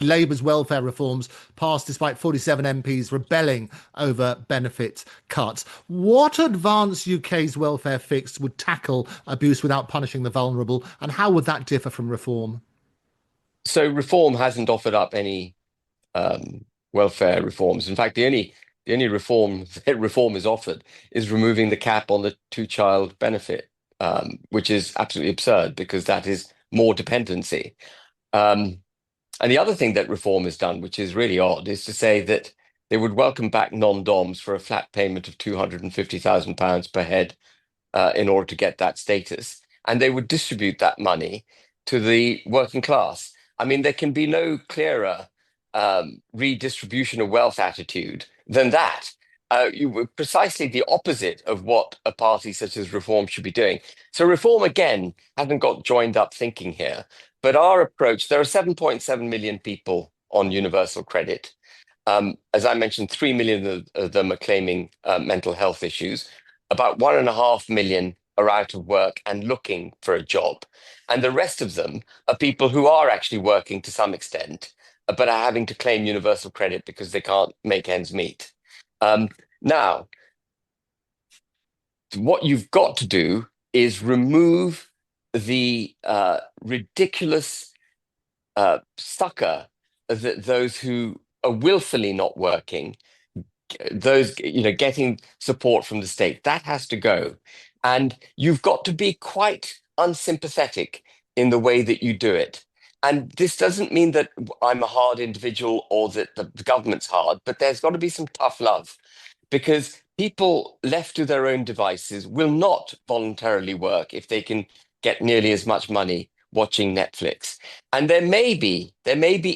Labour's welfare reforms passed despite 47 MPs rebelling over benefit cuts. What advanced UK's welfare fix would tackle abuse without punishing the vulnerable, and how would that differ from reform? So reform hasn't offered up any um, welfare reforms. In fact, the only reform that reform is offered is removing the cap on the two-child benefit, which is absolutely absurd because that is more dependency. Um, and the other thing that reform has done, which is really odd, is to say that they would welcome back non-doms for a flat payment of £250,000 per head in order to get that status. And they would distribute that money to the working class. I mean, there can be no clearer redistribution of wealth attitude than that. You were precisely the opposite of what a party such as Reform should be doing. So Reform again hasn't got joined up thinking here, but our approach, there are 7.7 million people on universal credit. As I mentioned, 3 million of them are claiming mental health issues. About 1.5 million are out of work and looking for a job. And the rest of them are people who are actually working to some extent, but are having to claim universal credit because they can't make ends meet. Now, what you've got to do is remove the ridiculous sucker that those who are willfully not working, those getting support from the state, that has to go. And you've got to be quite unsympathetic in the way that you do it. And this doesn't mean that I'm a hard individual or that the government's hard, but there's got to be some tough love because people left to their own devices will not voluntarily work if they can get nearly as much money watching Netflix. And there may be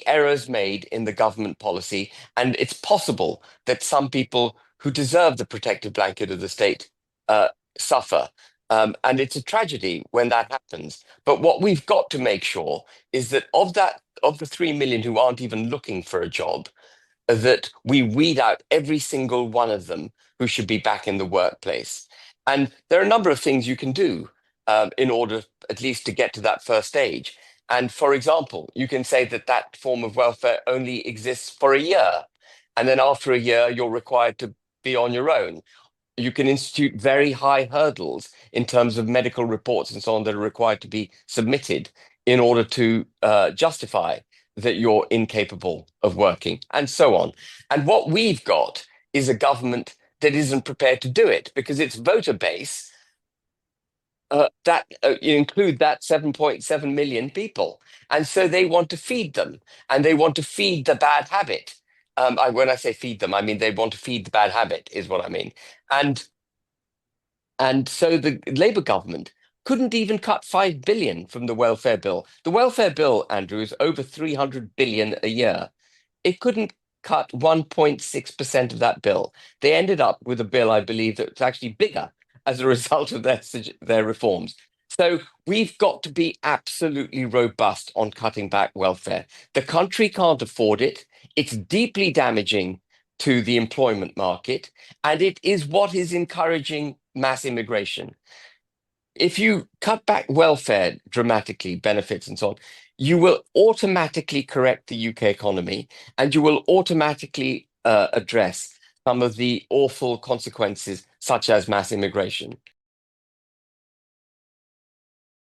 errors made in the government policy, and it's possible that some people who deserve the protective blanket of the state uh, suffer. And it's a tragedy when that happens. But what we've got to make sure is that of the 3 million who aren't even looking for a job, that we weed out every single one of them who should be back in the workplace. And there are a number of things you can do in order at least to get to that first stage. And for example, you can say that that form of welfare only exists for a year. And then after a year, you're required to be on your own. You can institute very high hurdles in terms of medical reports and so on that are required to be submitted in order to justify that you're incapable of working, and so on. And what we've got is a government that isn't prepared to do it because its voter base that include that 7.7 million people. And so they want to feed them and they want to feed the bad habit. When I say feed them, I mean they want to feed the bad habit, is what I mean. And so the Labour government couldn't even cut 5 billion from the welfare bill. The welfare bill, Andrew, is over 300 billion a year. It couldn't cut 1.6% of that bill. They ended up with a bill, I believe, that's actually bigger as a result of their reforms. So we've got to be absolutely robust on cutting back welfare. The country can't afford it. It's deeply damaging to the employment market, and it is what is encouraging mass immigration. If you cut back welfare dramatically, benefits and so on, you will automatically correct the UK economy and you will automatically address some of the awful consequences, such as mass immigration.